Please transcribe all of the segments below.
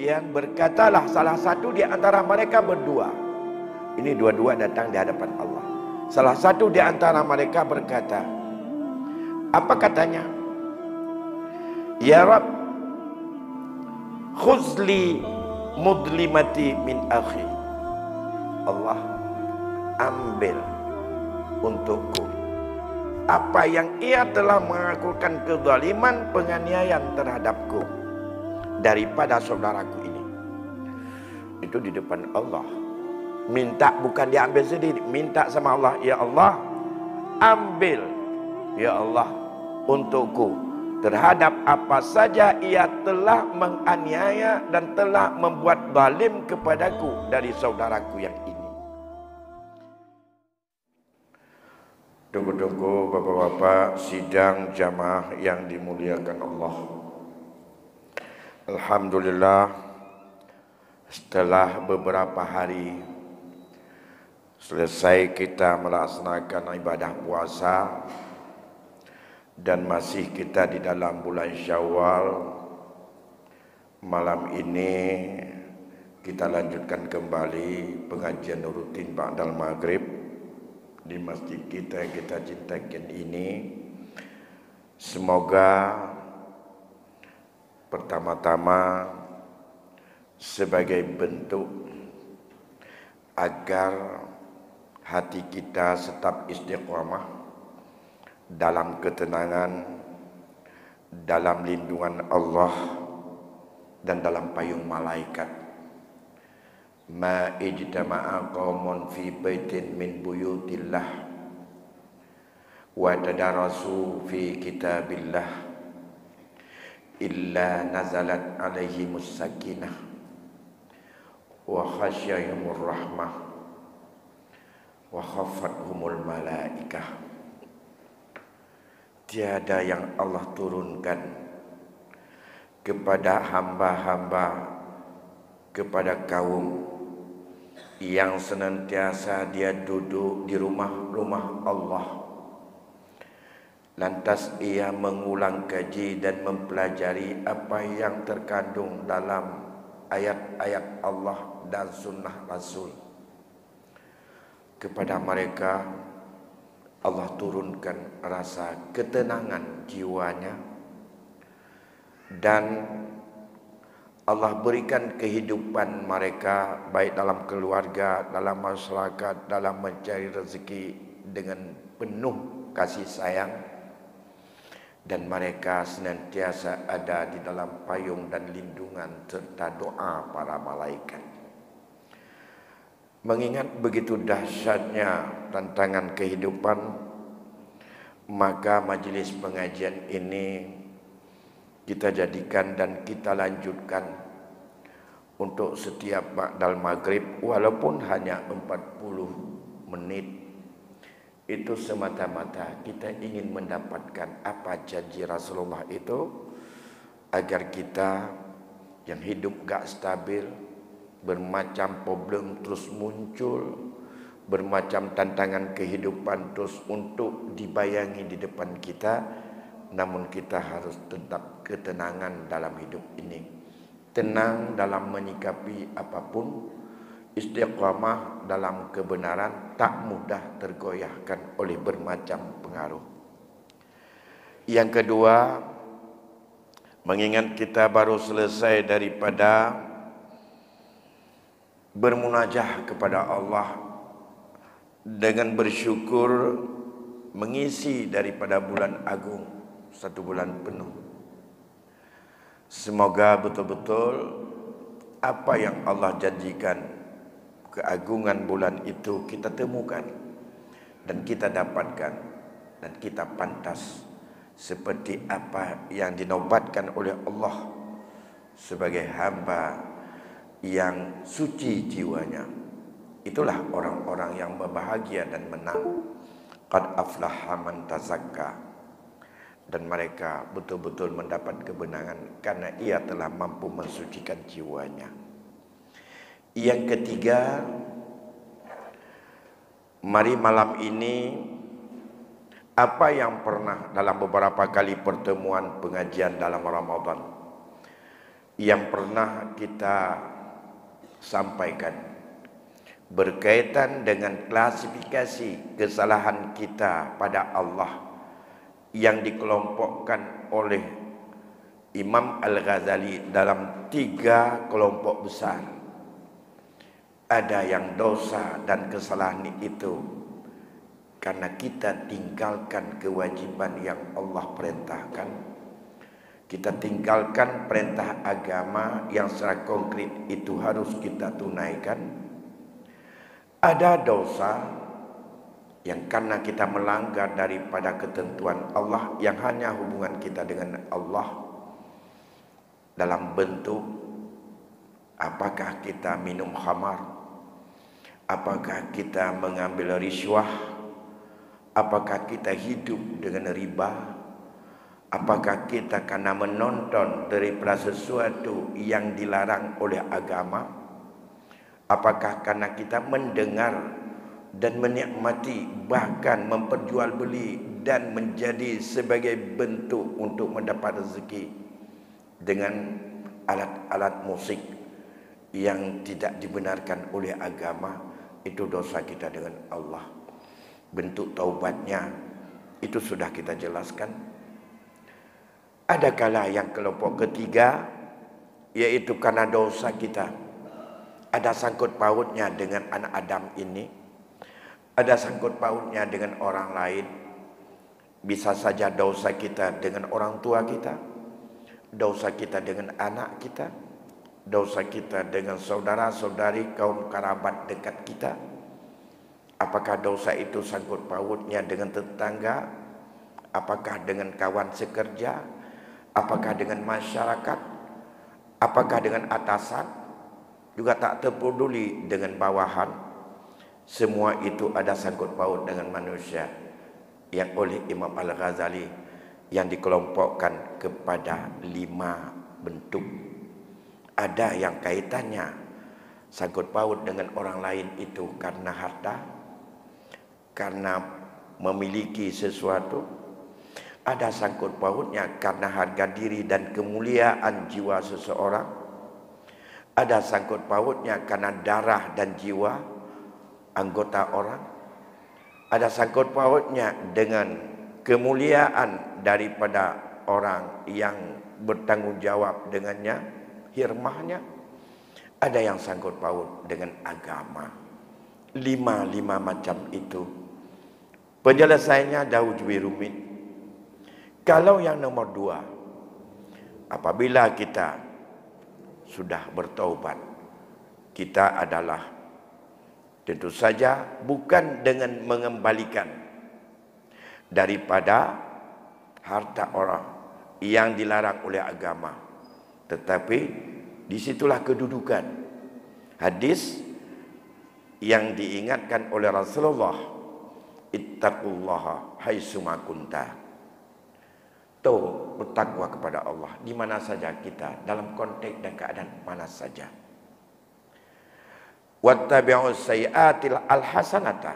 demikian, berkatalah salah satu di antara mereka berdua. Ini dua-dua datang di hadapan Allah. Salah satu di antara mereka berkata, apa katanya? Ya Rabb, khuzli mudlimati min akhi. Allah, ambil untukku apa yang ia telah melakukan kezaliman, penganiayaan terhadapku daripada saudaraku ini. Itu di depan Allah. Minta, bukan diambil sendiri, minta sama Allah. Ya Allah, ambil ya Allah untukku terhadap apa saja ia telah menganiaya dan telah membuat zalim kepadaku dari saudaraku yang ini. Tunggu-tunggu bapak-bapak sidang jamaah yang dimuliakan Allah. Alhamdulillah, setelah beberapa hari selesai kita melaksanakan ibadah puasa dan masih kita di dalam bulan Syawal, malam ini kita lanjutkan kembali pengajian rutin ba'dal maghrib di masjid kita yang kita cintakan ini. Semoga pertama-tama sebagai bentuk agar hati kita tetap istiqamah dalam ketenangan, dalam lindungan Allah dan dalam payung malaikat. Ma ijtama'a qaumun fi baitin min buyutillah wa tadarasu fi kitabillah illa nazalat alaihimus sakinah wa khasyahumur rahmah wa khafathumul malaikah. Tiada yang Allah turunkan kepada hamba-hamba, kepada kaum yang senantiasa dia duduk di rumah-rumah Allah, lantas ia mengulang kaji dan mempelajari apa yang terkandung dalam ayat-ayat Allah dan sunnah Rasul. Kepada mereka Allah turunkan rasa ketenangan jiwanya, dan Allah berikan kehidupan mereka baik dalam keluarga, dalam masyarakat, dalam mencari rezeki dengan penuh kasih sayang, dan mereka senantiasa ada di dalam payung dan lindungan serta doa para malaikat. Mengingat begitu dahsyatnya tantangan kehidupan, maka majelis pengajian ini kita jadikan dan kita lanjutkan untuk setiap ba'dal maghrib, walaupun hanya 40 menit. Itu semata-mata kita ingin mendapatkan apa janji Rasulullah itu, agar kita yang hidup gak stabil, bermacam problem terus muncul, bermacam tantangan kehidupan terus untuk dibayangi di depan kita, namun kita harus tetap ketenangan dalam hidup ini, tenang dalam menyikapi apapun, istiqamah dalam kebenaran, tak mudah tergoyahkan oleh bermacam pengaruh. Yang kedua, mengingat kita baru selesai daripada bermunajah kepada Allah dengan bersyukur mengisi daripada bulan agung 1 bulan penuh. Semoga betul-betul apa yang Allah janjikan, keagungan bulan itu kita temukan dan kita dapatkan, dan kita pantas seperti apa yang dinobatkan oleh Allah sebagai hamba yang suci jiwanya. Itulah orang-orang yang berbahagia dan menang. Qad aflaha man tazakka. Dan mereka betul-betul mendapat kemenangan karena ia telah mampu mensucikan jiwanya. Yang ketiga, mari malam ini apa yang pernah dalam beberapa kali pertemuan pengajian dalam Ramadan yang pernah kita sampaikan berkaitan dengan klasifikasi kesalahan kita pada Allah yang dikelompokkan oleh Imam Al-Ghazali dalam 3 kelompok besar. Ada yang dosa dan kesalahan itu karena kita tinggalkan kewajiban yang Allah perintahkan. Kita tinggalkan perintah agama yang secara konkret itu harus kita tunaikan. Ada dosa yang karena kita melanggar daripada ketentuan Allah yang hanya hubungan kita dengan Allah dalam bentuk apakah kita minum khamar, apakah kita mengambil riswah, apakah kita hidup dengan riba, apakah kita karena menonton daripada sesuatu yang dilarang oleh agama, apakah karena kita mendengar dan menikmati, bahkan memperjualbeli dan menjadi sebagai bentuk untuk mendapat rezeki dengan alat-alat musik yang tidak dibenarkan oleh agama. Itu dosa kita dengan Allah. Bentuk taubatnya itu sudah kita jelaskan. Ada kala yang kelompok ketiga, yaitu karena dosa kita ada sangkut pautnya dengan anak Adam ini, ada sangkut pautnya dengan orang lain. Bisa saja dosa kita dengan orang tua kita, dosa kita dengan anak kita, dosa kita dengan saudara-saudari kaum kerabat dekat kita. Apakah dosa itu sangkut pautnya dengan tetangga? Apakah dengan kawan sekerja? Apakah dengan masyarakat? Apakah dengan atasan? Juga tak terpeduli dengan bawahan. Semua itu ada sangkut paut dengan manusia yang oleh Imam Al-Ghazali yang dikelompokkan kepada 5 bentuk. Ada yang kaitannya sangkut paut dengan orang lain itu karena harta, karena memiliki sesuatu. Ada sangkut pautnya karena harga diri dan kemuliaan jiwa seseorang. Ada sangkut pautnya karena darah dan jiwa anggota orang. Ada sangkut pautnya dengan kemuliaan daripada orang yang bertanggung jawab dengannya, hirmahnya. Ada yang sangkut paut dengan agama. 5 macam itu. Penyelesaiannya jauh lebih rumit. Kalau yang nomor 2, apabila kita sudah bertaubat, kita adalah tentu saja bukan dengan mengembalikan daripada harta orang yang dilarang oleh agama, tetapi disitulah kedudukan hadis yang diingatkan oleh Rasulullah, ittaqullaha haitsuma kunta. Tuh, bertakwa kepada Allah di mana saja kita, dalam konteks dan keadaan mana saja. Wattabi'us sayyi'atil alhasanata.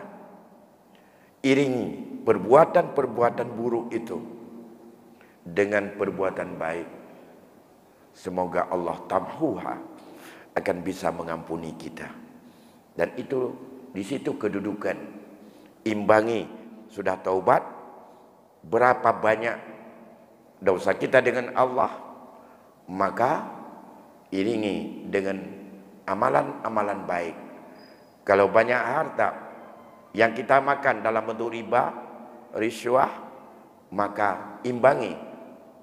Iringi perbuatan-perbuatan buruk itu dengan perbuatan baik. Semoga Allah tamhuha akan bisa mengampuni kita. Dan itu di situ kedudukan. Imbangi, sudah taubat, berapa banyak dosa kita dengan Allah, maka iringi dengan amalan-amalan baik. Kalau banyak harta yang kita makan dalam bentuk riba, riswah, maka imbangi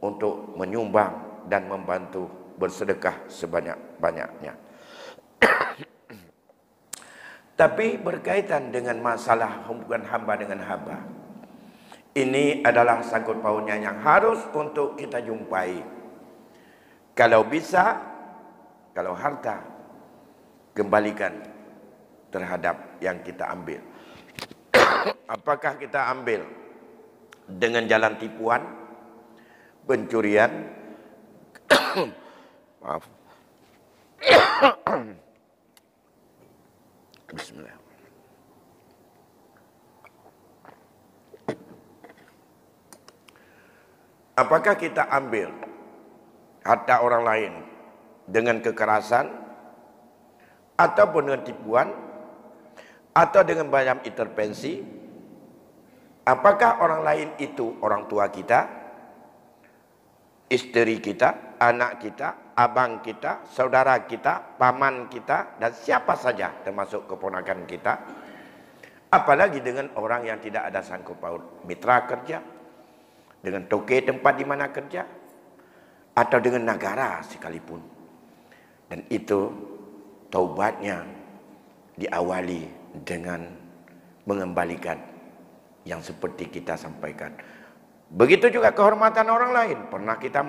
untuk menyumbang dan membantu bersedekah sebanyak-banyaknya. Tapi berkaitan dengan masalah hubungan hamba dengan hamba, ini adalah sangkut pautnya yang harus untuk kita jumpai. Kalau bisa, kalau harta, kembalikan terhadap yang kita ambil. Apakah kita ambil dengan jalan tipuan, pencurian, maaf, Bismillah. Apakah kita ambil harta orang lain dengan kekerasan, ataupun dengan tipuan, atau dengan banyak intervensi, apakah orang lain itu orang tua kita, istri kita, anak kita, abang kita, saudara kita, paman kita, dan siapa saja termasuk keponakan kita. Apalagi dengan orang yang tidak ada sangkut paut, mitra kerja, dengan toke tempat di mana kerja, atau dengan negara sekalipun. Dan itu taubatnya diawali dengan mengembalikan yang seperti kita sampaikan. Begitu juga kehormatan orang lain. Pernah kita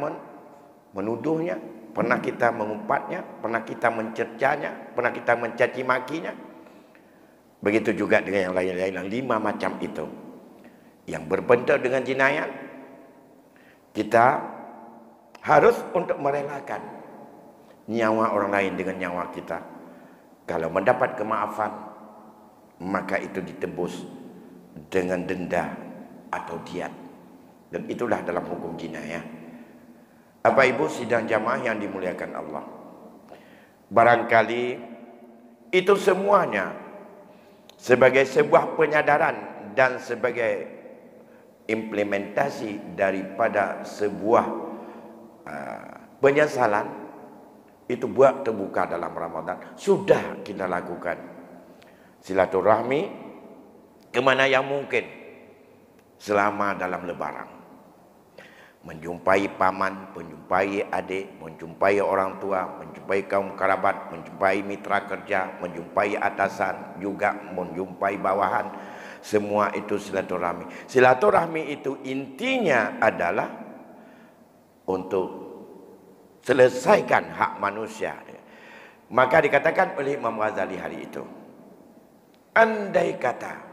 menuduhnya, pernah kita mengumpat,nya, pernah kita mencercanya, pernah kita mencaci makinya. Begitu juga dengan yang lain-lain, yang 5 macam itu. Yang berbentuk dengan jinayat, kita harus untuk merelakan nyawa orang lain dengan nyawa kita. Kalau mendapat kemaafan, maka itu ditebus dengan denda atau diat. Dan itulah dalam hukum jinayah. Bapak Ibu sidang jamaah yang dimuliakan Allah, barangkali itu semuanya sebagai sebuah penyadaran dan sebagai implementasi daripada sebuah penyesalan, itu buat terbuka dalam Ramadan sudah kita lakukan. Silaturahmi kemana yang mungkin selama dalam Lebaran. Menjumpai paman, menjumpai adik, menjumpai orang tua, menjumpai kaum kerabat, menjumpai mitra kerja, menjumpai atasan, juga menjumpai bawahan. Semua itu silaturahmi. Silaturahmi itu intinya adalah untuk selesaikan hak manusia. Maka dikatakan oleh Imam Ghazali hari itu, andai kata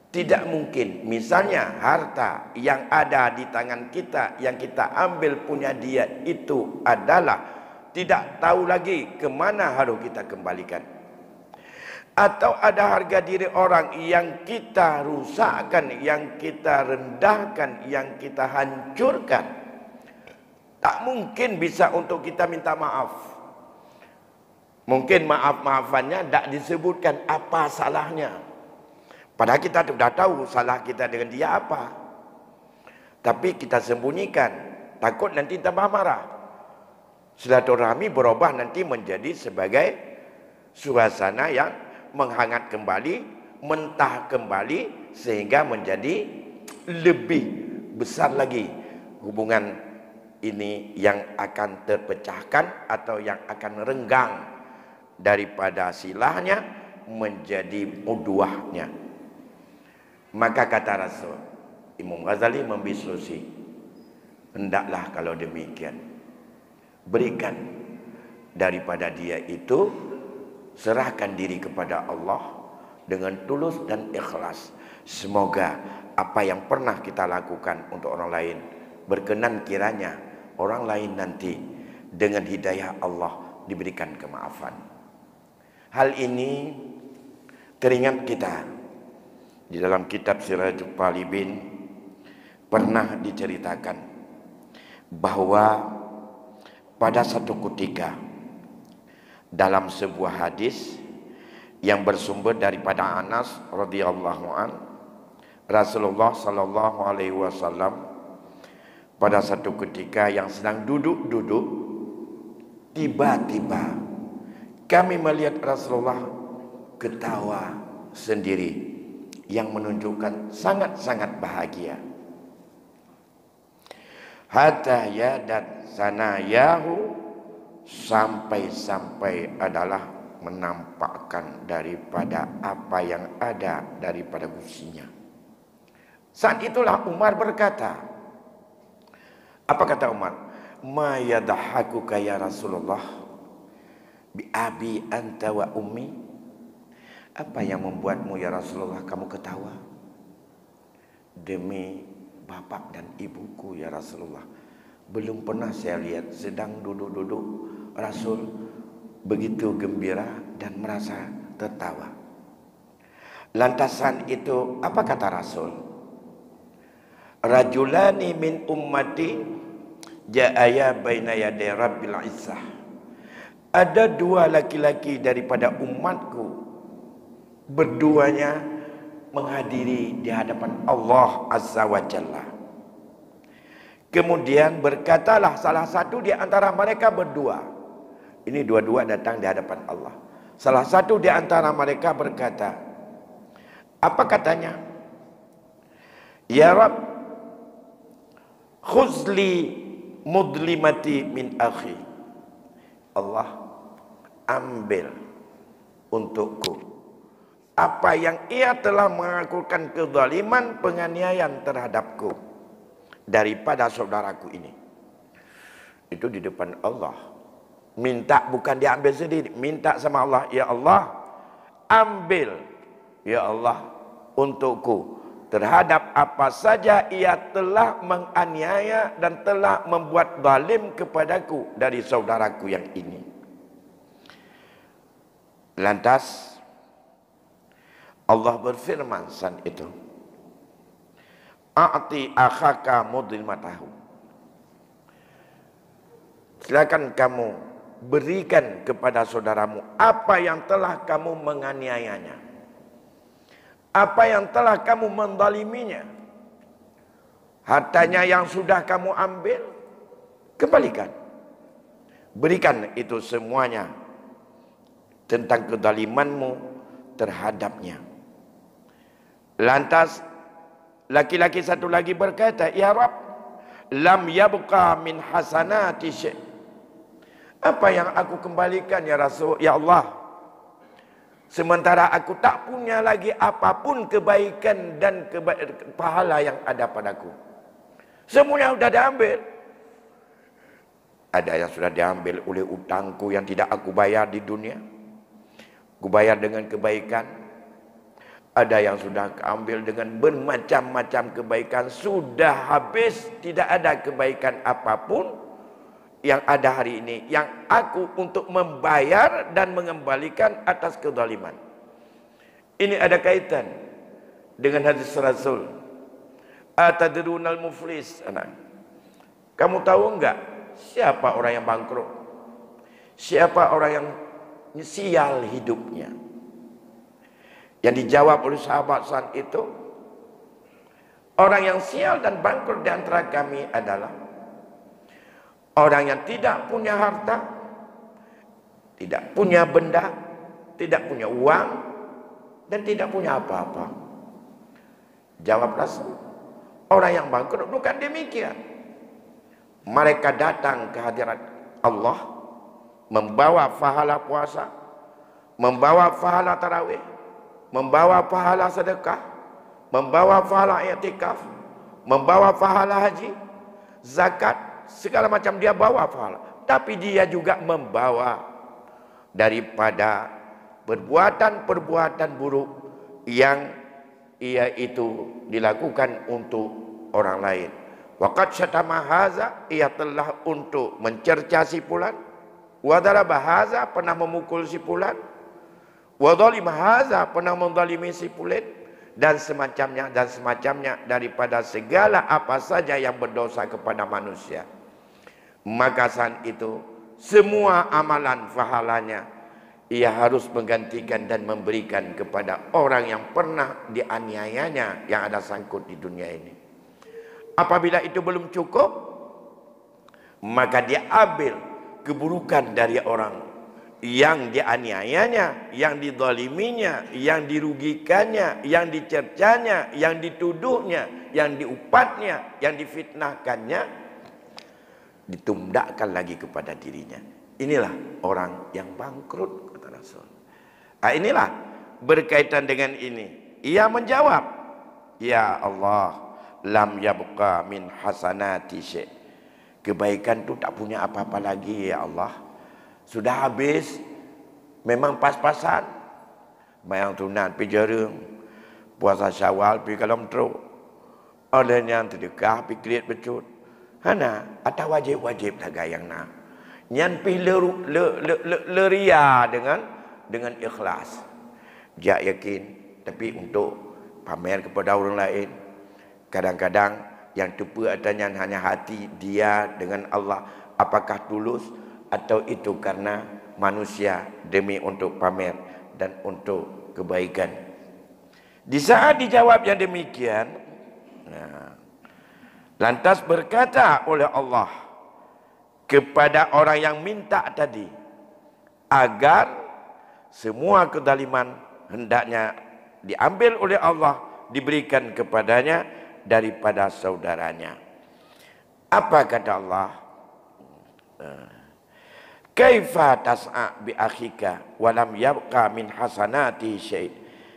tidak mungkin misalnya harta yang ada di tangan kita, yang kita ambil punya dia itu adalah tidak tahu lagi kemana harus kita kembalikan. Atau ada harga diri orang yang kita rusakkan, yang kita rendahkan, yang kita hancurkan. Tak mungkin bisa untuk kita minta maaf. Mungkin maaf-maafannya tak disebutkan apa salahnya. Padahal kita sudah tahu salah kita dengan dia apa. Tapi kita sembunyikan, takut nanti tambah marah. Silaturahmi berubah nanti menjadi sebagai suasana yang menghangat kembali, mentah kembali, sehingga menjadi lebih besar lagi hubungan ini yang akan terpecahkan atau yang akan renggang daripada silahnya menjadi uduahnya. Maka kata Rasul, Imam Ghazali memberi solusi, hendaklah kalau demikian berikan daripada dia itu, serahkan diri kepada Allah dengan tulus dan ikhlas. Semoga apa yang pernah kita lakukan untuk orang lain berkenan kiranya orang lain nanti dengan hidayah Allah diberikan kemaafan. Hal ini teringat kita di dalam kitab Sirajul Talibin pernah diceritakan bahwa pada satu ketika dalam sebuah hadis yang bersumber daripada Anas radhiyallahu an, Rasulullah sallallahu alaihi wasallam pada satu ketika yang sedang duduk-duduk, tiba-tiba kami melihat Rasulullah ketawa sendiri yang menunjukkan sangat-sangat bahagia. Hatta yadat sanayahu, sampai-sampai adalah menampakkan daripada apa yang ada daripada gusinya. Saat itulah Umar berkata, apa kata Umar? Ma yadhakuka ya Rasulullah bi abi anta wa ummi. Apa yang membuatmu ya Rasulullah kamu ketawa? Demi bapak dan ibuku ya Rasulullah. Belum pernah saya lihat sedang duduk-duduk Rasul begitu gembira dan merasa tertawa. Lantasan itu apa kata Rasul? Rajulani min ummati ja'aya baina yaday rabbil izzah ada dua laki-laki daripada umatku, berduanya menghadiri di hadapan Allah Azza wa Jalla. Kemudian berkatalah salah satu di antara mereka berdua. Ini dua-dua datang di hadapan Allah. Salah satu di antara mereka berkata, apa katanya? Ya Rabb, khuzli mudlimati min akhi. Allah, ambil untukku apa yang ia telah melakukan kezaliman, penganiayaan terhadapku daripada saudaraku ini. Itu di depan Allah. Minta, bukan diambil sendiri, minta sama Allah, ya Allah, ambil ya Allah untukku terhadap apa saja ia telah menganiaya dan telah membuat zalim kepadaku dari saudaraku yang ini. Lantas Allah berfirman saat itu, a'ti akhaka mudlimatahu. Silakan kamu berikan kepada saudaramu apa yang telah kamu menganiayanya, apa yang telah kamu menzaliminya. Hartanya yang sudah kamu ambil, kembalikan. Berikan itu semuanya tentang kezalimanmu terhadapnya. Lantas laki-laki satu lagi berkata, ya Rabb, lam yabqa min hasanati syai'. Apa yang aku kembalikan ya Rasul, ya Allah, sementara aku tak punya lagi apapun kebaikan dan pahala yang ada padaku. Semuanya sudah diambil. Ada yang sudah diambil oleh utangku yang tidak aku bayar di dunia, aku bayar dengan kebaikan. Ada yang sudah ambil dengan bermacam-macam kebaikan, sudah habis, tidak ada kebaikan apapun yang ada hari ini yang aku untuk membayar dan mengembalikan atas kezaliman. Ini ada kaitan dengan hadis Rasul, atadrunal muflis, anak. Kamu tahu enggak siapa orang yang bangkrut? Siapa orang yang sial hidupnya? Yang dijawab oleh sahabat saat itu, orang yang sial dan bangkrut di antara kami adalah orang yang tidak punya harta, tidak punya benda, tidak punya uang, dan tidak punya apa-apa. Jawab Rasul, orang yang bangkrut bukan demikian. Mereka datang ke hadirat Allah, membawa pahala puasa, membawa pahala tarawih, membawa pahala sedekah, membawa pahala i'tikaf, membawa pahala haji, zakat, segala macam dia bawa pahala. Tapi dia juga membawa daripada perbuatan-perbuatan buruk yang ia itu dilakukan untuk orang lain. Waqad syatama haza, ia telah untuk mencerca si fulan. Wa daraba haza, pernah memukul si fulan. Wa dzalima haza, pernah menzalimi si fulan, dan semacamnya daripada segala apa saja yang berdosa kepada manusia. Maka saat itu semua amalan pahalanya ia harus menggantikan dan memberikan kepada orang yang pernah dianiayanya yang ada sangkut di dunia ini. Apabila itu belum cukup, maka dia ambil keburukan dari orang yang dianiayanya, yang dizaliminya, yang dirugikannya, yang dicercanya, yang dituduhnya, yang diupatnya, yang difitnahkannya, ditumbakkan lagi kepada dirinya. Inilah orang yang bangkrut, kata Rasul. Inilah berkaitan dengan ini. Ia menjawab, ya Allah, lam yabqa min hasanati syai'. Kebaikan tu tak punya apa-apa lagi ya Allah. Sudah habis. Memang pas-pasan. Bayang tunat pergi jarang. Puasa Syawal pergi kalam teruk. Ada yang terdekat pergi kelit becut. Hana, atau wajib-wajib lah gayang nak. Nyan pergi leria dengan ikhlas. Dia yakin. Tapi untuk pamer kepada orang lain, kadang-kadang yang terpu adanya hanya hati dia dengan Allah. Apakah tulus atau itu karena manusia demi untuk pamer dan untuk kebaikan. Di saat dijawab yang demikian, lantas berkata oleh Allah kepada orang yang minta tadi, agar semua kezaliman hendaknya diambil oleh Allah, diberikan kepadanya daripada saudaranya. Apa kata Allah? Kaifa tas'a bi akhika wa lam yabqa min hasanati syai'.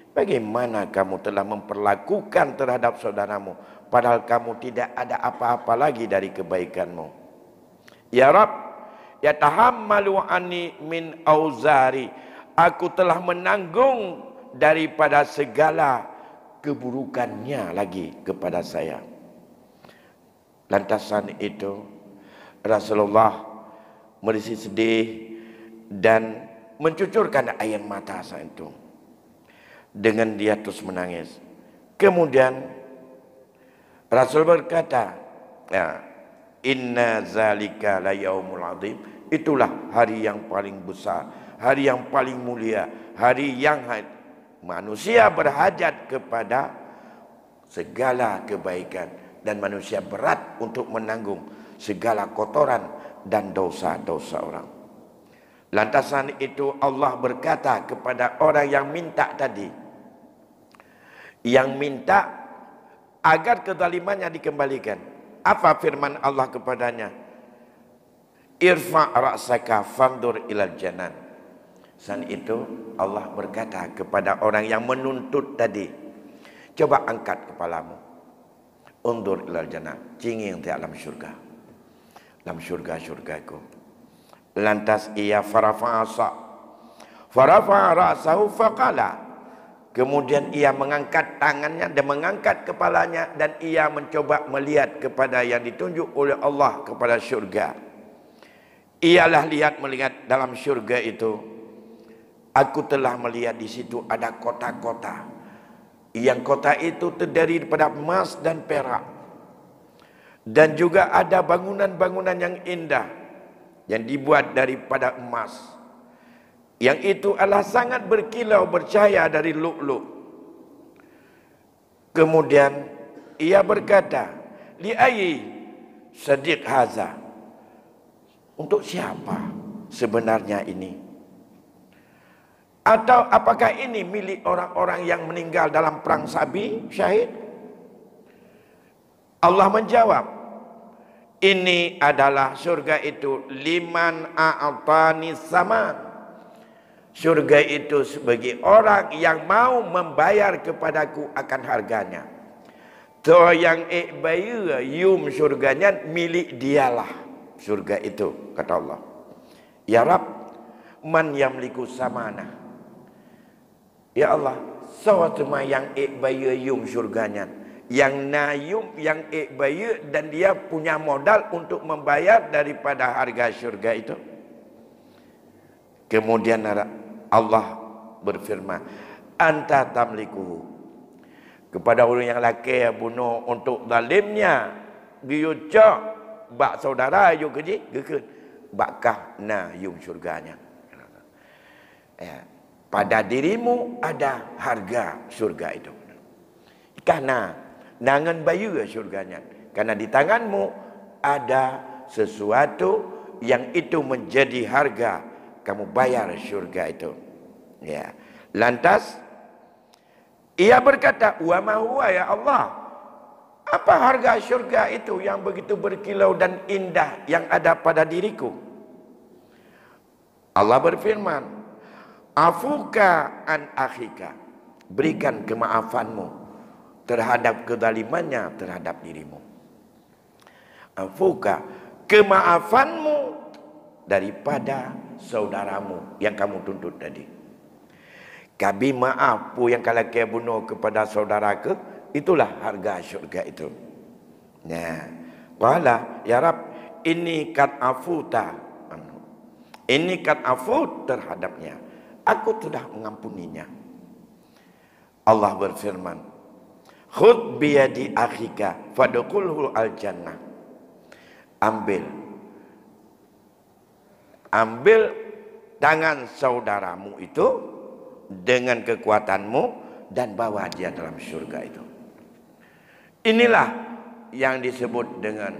Bagaimana kamu telah memperlakukan terhadap saudaramu padahal kamu tidak ada apa-apa lagi dari kebaikanmu. Ya Rabb, yatahammalu anni min auzari. Aku telah menanggung daripada segala keburukannya lagi kepada saya. Lantasan itu Rasulullah merisi sedih dan mencucurkan air mata saat itu. Dengan dia terus menangis. Kemudian Rasul berkata, ya, inna zalika la yaumul azim. Itulah hari yang paling besar, hari yang paling mulia, hari yang manusia berhajat kepada segala kebaikan dan manusia berat untuk menanggung segala kotoran dan dosa-dosa orang. Lantasan itu Allah berkata kepada orang yang minta tadi, yang minta agar kezalimannya dikembalikan. Apa firman Allah kepadanya? Irfa' ra'saka fandur ilal janan. Saat itu Allah berkata kepada orang yang menuntut tadi, coba angkat kepalamu, undur ilal janan, cinging di alam syurga, dalam syurga-syurgaku. Lantas ia farafa'a ra'sahu faqala. Kemudian ia mengangkat tangannya dan mengangkat kepalanya, dan ia mencoba melihat kepada yang ditunjuk oleh Allah kepada syurga. Ialah melihat dalam syurga itu, aku telah melihat di situ ada kota-kota, yang kota itu terdiri daripada emas dan perak, dan juga ada bangunan-bangunan yang indah yang dibuat daripada emas, yang itu adalah sangat berkilau bercahaya dari lu'lu'. Kemudian ia berkata, li ayyi sadiq haza, untuk siapa sebenarnya ini? Atau apakah ini milik orang-orang yang meninggal dalam perang Sabi, syahid? Allah menjawab, ini adalah surga itu liman a'atani saman. Surga itu sebagai orang yang mau membayar kepadaku akan harganya. To yang bayu yum surganya milik dialah surga itu, kata Allah. Ya Rabb, man yamliku samana. Ya Allah, sawatu ma yang bayu yum surganya, yang nayum, yang bayu, dan dia punya modal untuk membayar daripada harga surga itu. Kemudian Allah berfirman, anta tamliku, kepada orang yang laki yang bunuh untuk zalimnya, biucak bak saudara you keji gekun bakkah na yum surganya. Ya, pada dirimu ada harga surga itu. Karena nangan bayu surganya, karena di tanganmu ada sesuatu yang itu menjadi harga kamu bayar surga itu. Ya. Lantas ia berkata, wa ma huwa ya Allah, apa harga surga itu yang begitu berkilau dan indah yang ada pada diriku? Allah berfirman, afuka an akhika, berikan kemaafanmu terhadap kezalimannya terhadap dirimu. Afuka, kemaafanmu daripada saudaramu yang kamu tuntut tadi. Kabi maaf pu yang kalau kau bunuh kepada saudara ke, itulah harga syurga itu. Nah, wala ya Rab, ini kat afuta, ini kat afut terhadapnya, aku sudah mengampuninya. Allah berfirman, khud biyadi akhika fadkhulhu al jannah. Ambil tangan saudaramu itu dengan kekuatanmu dan bawa dia dalam surga itu. Inilah yang disebut dengan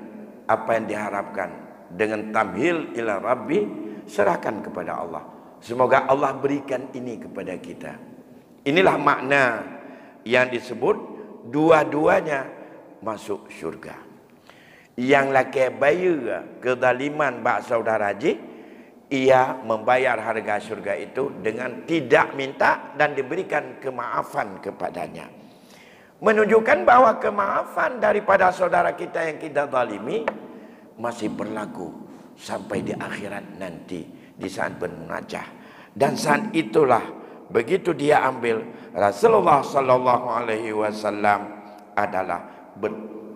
apa yang diharapkan dengan tamhil ila Rabbi, serahkan kepada Allah. Semoga Allah berikan ini kepada kita. Inilah makna yang disebut dua-duanya masuk syurga. Yang laki bayar kezaliman bak saudara ji, ia membayar harga syurga itu dengan tidak minta dan diberikan kemaafan kepadanya. Menunjukkan bahwa kemaafan daripada saudara kita yang kita zalimi masih berlaku sampai di akhirat nanti di saat bermunajah. Dan saat itulah begitu dia ambil, Rasulullah sallallahu alaihi wasallam adalah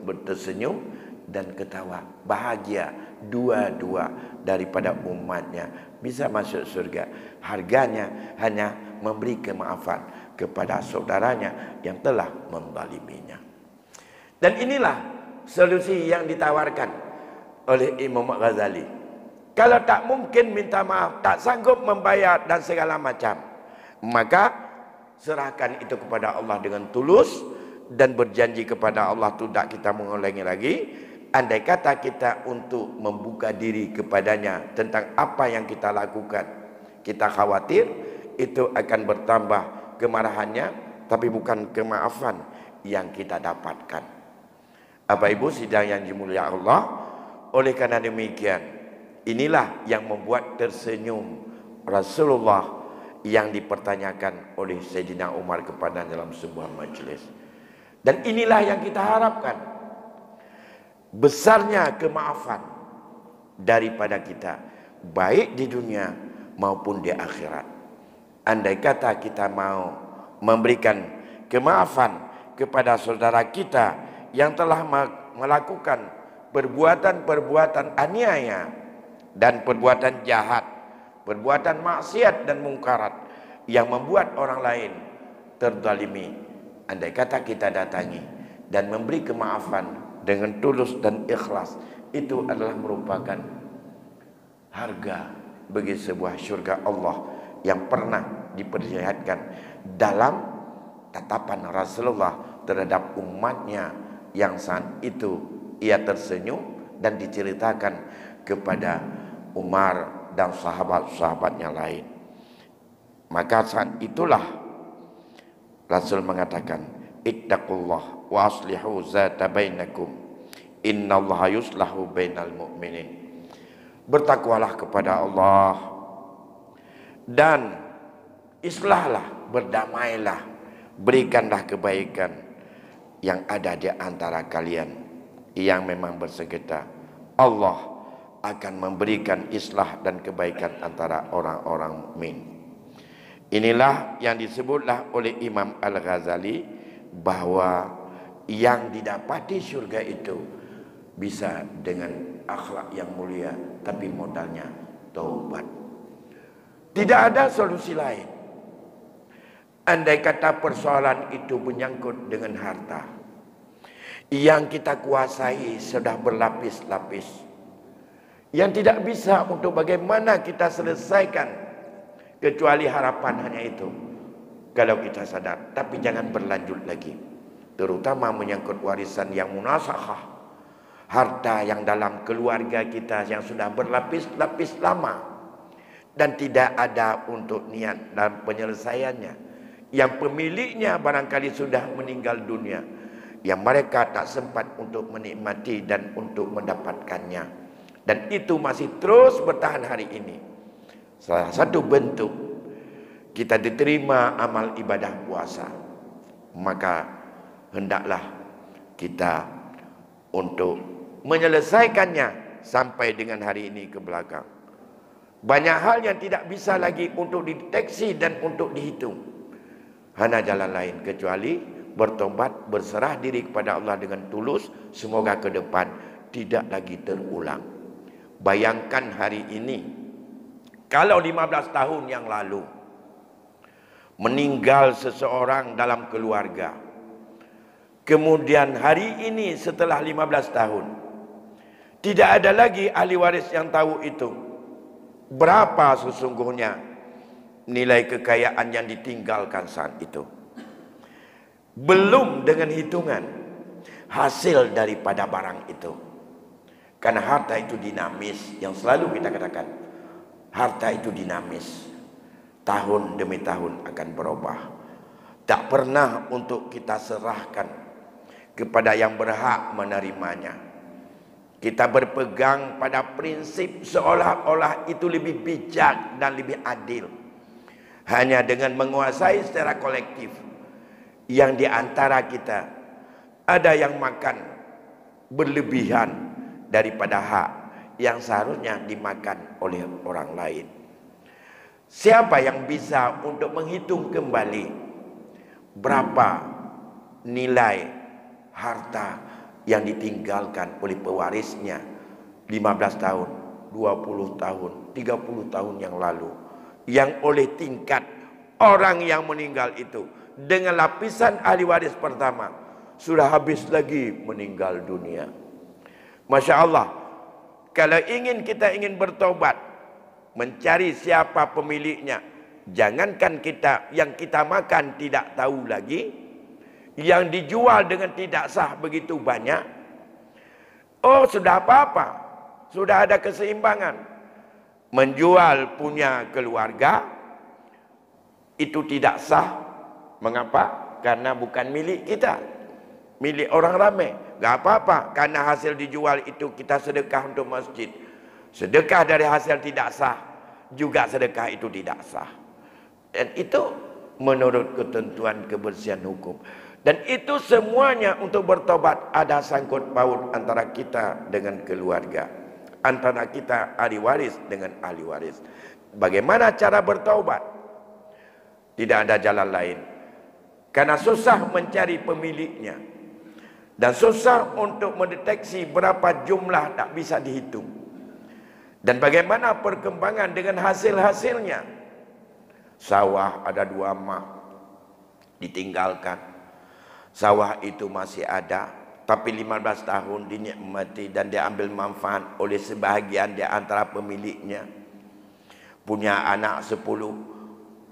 bertersenyum dan ketawa bahagia, dua-dua daripada umatnya bisa masuk surga. Harganya hanya memberi kemaafan kepada saudaranya yang telah menzaliminya. Dan inilah solusi yang ditawarkan oleh Imam Ghazali. Kalau tak mungkin minta maaf, tak sanggup membayar dan segala macam, maka serahkan itu kepada Allah dengan tulus dan berjanji kepada Allah tidak kita mengulangi lagi. Andai kata kita untuk membuka diri kepadanya tentang apa yang kita lakukan, kita khawatir itu akan bertambah kemarahannya, tapi bukan kemaafan yang kita dapatkan. Bapak Ibu sidang yang dimuliakan Allah, oleh karena demikian inilah yang membuat tersenyum Rasulullah yang dipertanyakan oleh Sayyidina Umar kepada dalam sebuah majlis. Dan inilah yang kita harapkan, besarnya kemaafan daripada kita baik di dunia maupun di akhirat. Andai kata kita mau memberikan kemaafan kepada saudara kita yang telah melakukan perbuatan-perbuatan aniaya dan perbuatan jahat, perbuatan maksiat dan mungkarat yang membuat orang lain terzalimi, andai kata kita datangi dan memberi kemaafan dengan tulus dan ikhlas, itu adalah merupakan harga bagi sebuah syurga Allah yang pernah diperlihatkan dalam tatapan Rasulullah terhadap umatnya yang saat itu ia tersenyum dan diceritakan kepada Umar dan sahabat-sahabatnya lain. Maka saat itulah Rasul mengatakan, ittaqullah wa aslihu zata bainakum, innallaha yuslahu bainal mu'minin. Bertakwalah kepada Allah dan islahlah, berdamailah, berikanlah kebaikan yang ada di antara kalian yang memang bersengketa. Allah akan memberikan islah dan kebaikan antara orang-orang mukmin. Inilah yang disebutlah oleh Imam Al-Ghazali bahwa yang didapati surga itu bisa dengan akhlak yang mulia, tapi modalnya taubat. Tidak ada solusi lain. Andai kata persoalan itu menyangkut dengan harta yang kita kuasai sudah berlapis-lapis, yang tidak bisa untuk bagaimana kita selesaikan, kecuali harapan hanya itu kalau kita sadar. Tapi jangan berlanjut lagi, terutama menyangkut warisan yang munasakhah, harta yang dalam keluarga kita yang sudah berlapis-lapis lama dan tidak ada untuk niat dan penyelesaiannya, yang pemiliknya barangkali sudah meninggal dunia, yang mereka tak sempat untuk menikmati dan untuk mendapatkannya, dan itu masih terus bertahan hari ini. Salah satu bentuk kita diterima amal ibadah puasa, maka hendaklah kita untuk menyelesaikannya sampai dengan hari ini ke belakang. Banyak hal yang tidak bisa lagi untuk dideteksi dan untuk dihitung. Hanya jalan lain kecuali bertobat, berserah diri kepada Allah dengan tulus. Semoga ke depan tidak lagi terulang. Bayangkan hari ini, kalau 15 tahun yang lalu meninggal seseorang dalam keluarga, kemudian hari ini setelah 15 tahun tidak ada lagi ahli waris yang tahu itu, Berapa sesungguhnya nilai kekayaan yang ditinggalkan saat itu? Belum dengan hitungan hasil daripada barang itu. Karena harta itu dinamis, yang selalu kita katakan, harta itu dinamis. Tahun demi tahun akan berubah. Tak pernah untuk kita serahkan kepada yang berhak menerimanya. Kita berpegang pada prinsip seolah-olah itu lebih bijak dan lebih adil. Hanya dengan menguasai secara kolektif, yang di antara kita ada yang makan berlebihan daripada hak yang seharusnya dimakan oleh orang lain. Siapa yang bisa untuk menghitung kembali berapa nilai harta yang ditinggalkan oleh pewarisnya 15 tahun, 20 tahun, 30 tahun yang lalu, yang oleh tingkat orang yang meninggal itu dengan lapisan ahli waris pertama sudah habis lagi meninggal dunia. Masya Allah, kalau kita ingin bertobat, mencari siapa pemiliknya, jangankan kita yang kita makan tidak tahu lagi, yang dijual dengan tidak sah begitu banyak. Oh, sudah apa-apa, sudah ada keseimbangan. Menjual punya keluarga itu tidak sah. Mengapa? Karena bukan milik kita, milik orang ramai. Gak apa-apa, karena hasil dijual itu kita sedekah untuk masjid. Sedekah dari hasil tidak sah, juga sedekah itu tidak sah. Dan itu menurut ketentuan kebersihan hukum. Dan itu semuanya untuk bertobat ada sangkut paut antara kita dengan keluarga, antara kita ahli waris dengan ahli waris. Bagaimana cara bertobat? Tidak ada jalan lain. Karena susah mencari pemiliknya, dan susah untuk mendeteksi berapa jumlah, tak bisa dihitung. Dan bagaimana perkembangan dengan hasil-hasilnya. Sawah ada 2 mah ditinggalkan. Sawah itu masih ada, tapi 15 tahun dinikmati dan diambil manfaat oleh sebahagian di antara pemiliknya. Punya anak 10,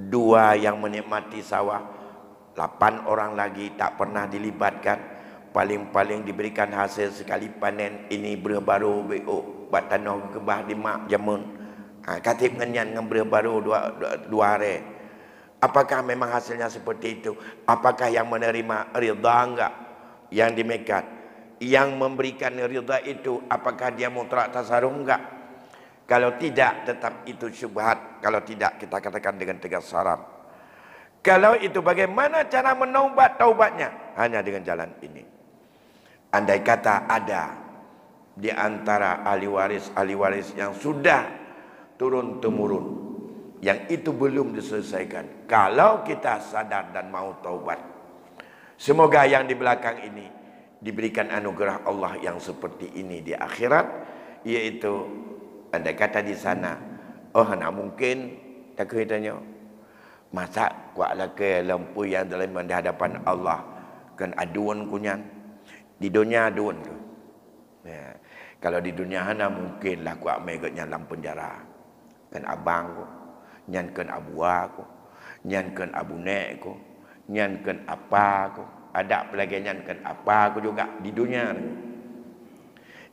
2 yang menikmati sawah, 8 orang lagi tak pernah dilibatkan. Paling-paling diberikan hasil sekali panen, ini baru BO buat tanah kebah di mak jamun. Katip ngenyan dengan baru 2 hari. Apakah memang hasilnya seperti itu? Apakah yang menerima ridha enggak yang dimekat? Yang memberikan ridha itu apakah dia mutlak tasarruf enggak? Kalau tidak, tetap itu syubhat. Kalau tidak, kita katakan dengan tegas haram. Kalau itu, bagaimana cara menaubat taubatnya? Hanya dengan jalan ini. Andai kata ada di antara ahli waris yang sudah turun temurun, yang itu belum diselesaikan, kalau kita sadar dan mau taubat, semoga yang di belakang ini diberikan anugerah Allah yang seperti ini di akhirat, yaitu andai kata di sana, oh nak mungkin tak kehitanya, masa kuatlah ke lampu yang dalam di hadapan Allah kan aduan kunyan. Di dunia aduan tu. Ya. Kalau di dunia hana mungkinlah kuat megotnya dalam penjara. Kan abang ko, nyan kan abua ko, nyan kan abu nek ko, nyan kan apa ko, ada pelagi nyan kan apa ko juga di dunia.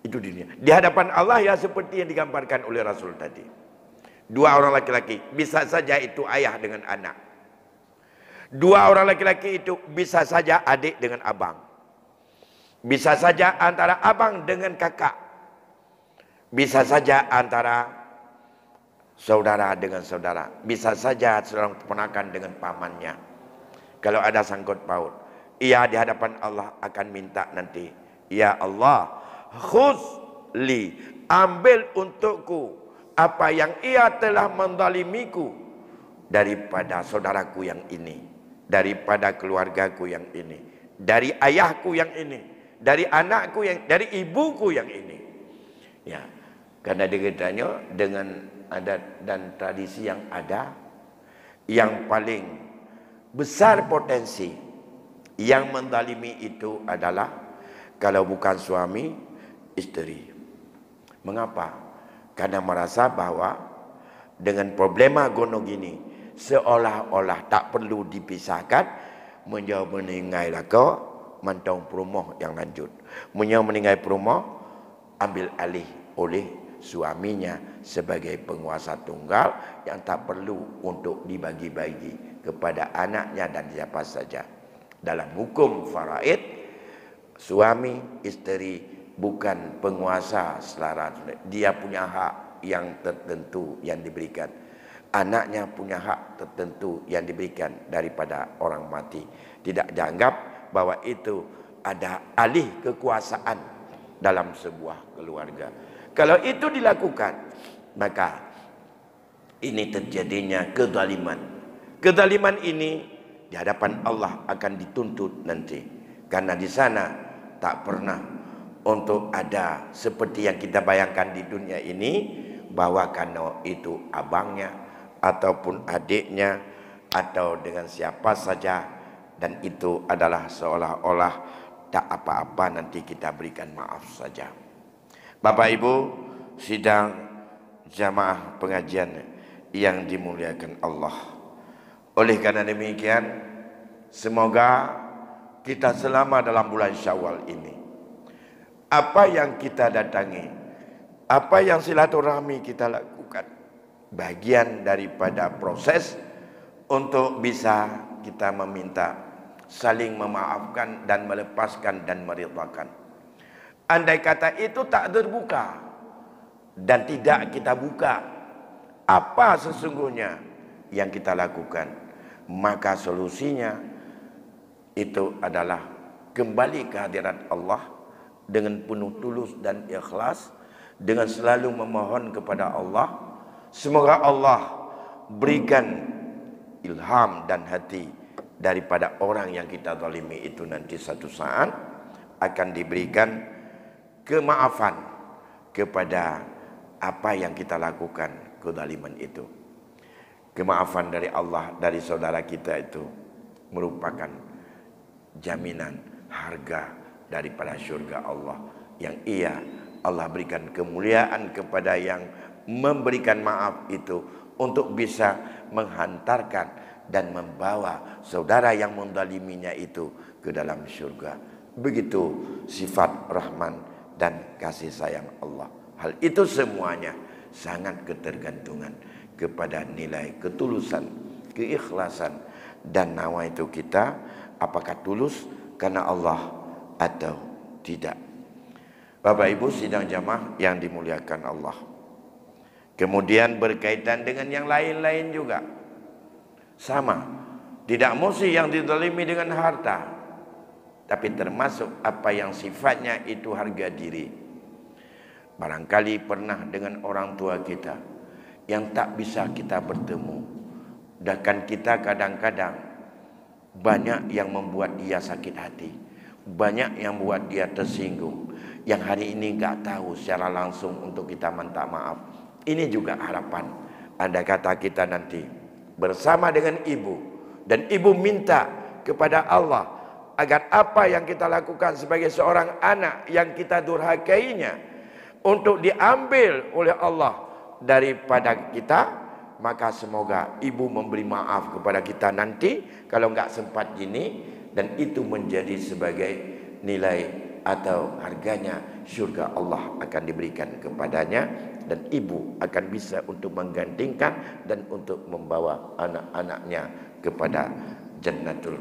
Itu dunia. Di hadapan Allah ya seperti yang digambarkan oleh Rasul tadi. 2 orang laki-laki, bisa saja itu ayah dengan anak. 2 orang laki-laki itu bisa saja adik dengan abang. Bisa saja antara abang dengan kakak. Bisa saja antara saudara dengan saudara. Bisa saja seorang keponakan dengan pamannya. Kalau ada sangkut paut, ia di hadapan Allah akan minta nanti, ya Allah, khuzli, ambil untukku apa yang ia telah menzalimiku daripada saudaraku yang ini, daripada keluargaku yang ini, dari ayahku yang ini, dari anakku yang, dari ibuku yang ini. Ya, karena dikatanya dengan adat dan tradisi yang ada, yang paling besar potensi yang menzalimi itu adalah kalau bukan suami, istri. Mengapa? Karena merasa bahwa dengan problema gono gini, seolah-olah tak perlu dipisahkan, menjauh meninggal kau mantau perumoh yang lanjut. Menjauh meninggal perumoh ambil alih oleh suaminya sebagai penguasa tunggal yang tak perlu untuk dibagi-bagi kepada anaknya dan siapa saja. Dalam hukum faraid, suami isteri bukan penguasa selaras. Dia punya hak yang tertentu yang diberikan. Anaknya punya hak tertentu yang diberikan daripada orang mati. Tidak dianggap bahwa itu ada alih kekuasaan dalam sebuah keluarga. Kalau itu dilakukan, maka ini terjadinya kezaliman. Kezaliman ini di hadapan Allah akan dituntut nanti. Karena di sana tak pernah untuk ada seperti yang kita bayangkan di dunia ini, bahwa karena itu abangnya ataupun adiknya atau dengan siapa saja, dan itu adalah seolah-olah tak apa-apa, nanti kita berikan maaf saja. Bapak Ibu sidang jamaah pengajian yang dimuliakan Allah. Oleh karena demikian, semoga kita selama dalam bulan Syawal ini, apa yang kita datangi, apa yang silaturahmi kita lakukan, bagian daripada proses untuk bisa kita meminta saling memaafkan dan melepaskan dan meridhakan. Andai kata itu tak terbuka dan tidak kita buka apa sesungguhnya yang kita lakukan, maka solusinya itu adalah kembali ke hadirat Allah dengan penuh tulus dan ikhlas, dengan selalu memohon kepada Allah. Semoga Allah berikan ilham dan hati daripada orang yang kita zalimi itu nanti satu saat akan diberikan kemaafan kepada apa yang kita lakukan kezaliman itu. Kemaafan dari Allah dari saudara kita itu merupakan jaminan harga daripada syurga Allah, yang Allah berikan kemuliaan kepada yang memberikan maaf itu untuk bisa menghantarkan dan membawa saudara yang menzaliminya itu ke dalam syurga. Begitu sifat rahman dan kasih sayang Allah. Hal itu semuanya sangat ketergantungan kepada nilai ketulusan, keikhlasan dan nawa itu kita, apakah tulus karena Allah atau tidak. Bapak Ibu sidang jamaah yang dimuliakan Allah. Kemudian berkaitan dengan yang lain-lain juga sama. Tidak mesti yang dizalimi dengan harta, tapi termasuk apa yang sifatnya itu harga diri. Barangkali pernah dengan orang tua kita yang tak bisa kita bertemu, bahkan kita kadang-kadang banyak yang membuat dia sakit hati, banyak yang membuat dia tersinggung, yang hari ini enggak tahu secara langsung untuk kita minta maaf. Ini juga harapan. Andai kata kita nanti bersama dengan ibu, dan ibu minta kepada Allah agar apa yang kita lakukan sebagai seorang anak yang kita durhakainya untuk diambil oleh Allah daripada kita, maka semoga ibu memberi maaf kepada kita nanti kalau enggak sempat gini, dan itu menjadi sebagai nilai atau harganya syurga Allah akan diberikan kepadanya, dan ibu akan bisa untuk menggantikan dan untuk membawa anak-anaknya kepada jannatul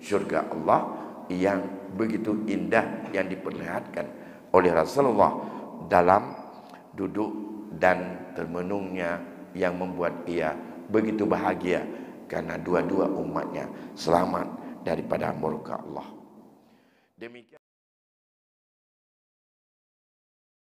syurga Allah yang begitu indah yang diperlihatkan oleh Rasulullah dalam duduk dan termenungnya, yang membuat ia begitu bahagia karena dua-dua umatnya selamat daripada murka Allah. Demikian